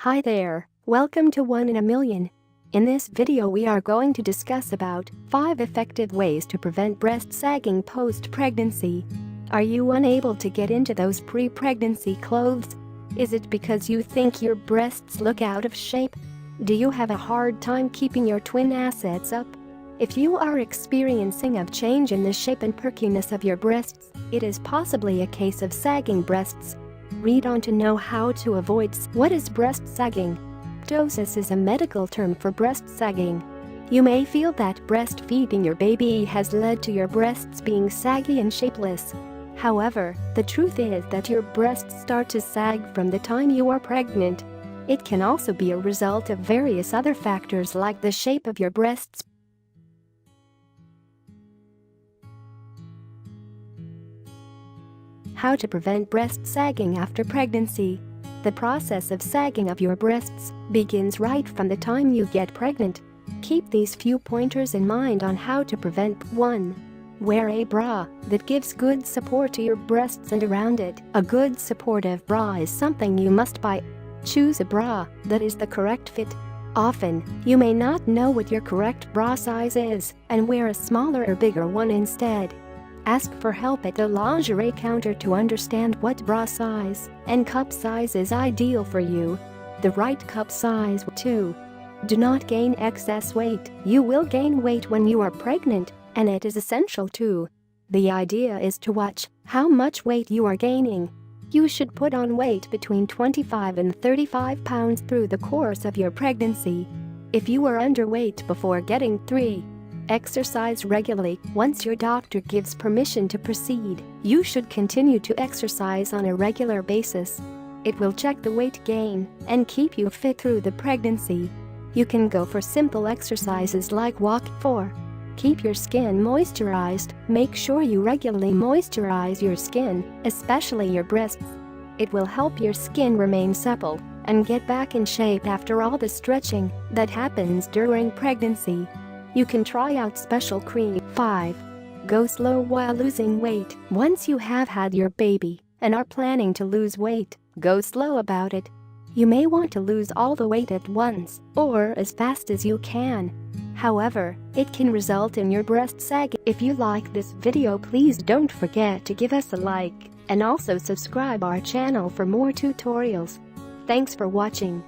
Hi there, welcome to 1 in a Million. In this video we are going to discuss about 5 effective ways to prevent breast sagging post-pregnancy. Are you unable to get into those pre-pregnancy clothes? Is it because you think your breasts look out of shape? Do you have a hard time keeping your twin assets up? If you are experiencing a change in the shape and perkiness of your breasts, it is possibly a case of sagging breasts. Read on to know how to avoid. What is breast sagging? Ptosis is a medical term for breast sagging. You may feel that breastfeeding your baby has led to your breasts being saggy and shapeless. However, the truth is that your breasts start to sag from the time you are pregnant. It can also be a result of various other factors like the shape of your breasts. How to prevent breast sagging after pregnancy. The process of sagging of your breasts begins right from the time you get pregnant. Keep these few pointers in mind on how to prevent. 1. Wear a bra that gives good support to your breasts and around it. A good supportive bra is something you must buy. Choose a bra that is the correct fit. Often, you may not know what your correct bra size is and wear a smaller or bigger one instead. Ask for help at the lingerie counter to understand what bra size and cup size is ideal for you. The right cup size. 2. Do not gain excess weight. You will gain weight when you are pregnant, and it is essential too. The idea is to watch how much weight you are gaining. You should put on weight between 25 and 35 pounds through the course of your pregnancy. If you are underweight before getting 3. Exercise regularly. Once your doctor gives permission to proceed, you should continue to exercise on a regular basis. It will check the weight gain and keep you fit through the pregnancy. You can go for simple exercises like walk. 4. Keep your skin moisturized. Make sure you regularly moisturize your skin, especially your breasts. It will help your skin remain supple and get back in shape after all the stretching that happens during pregnancy. You can try out special cream. 5. Go slow while losing weight. Once you have had your baby and are planning to lose weight, go slow about it. You may want to lose all the weight at once or as fast as you can. However, it can result in your breast sagging. If you like this video, please don't forget to give us a like and also subscribe our channel for more tutorials. Thanks for watching.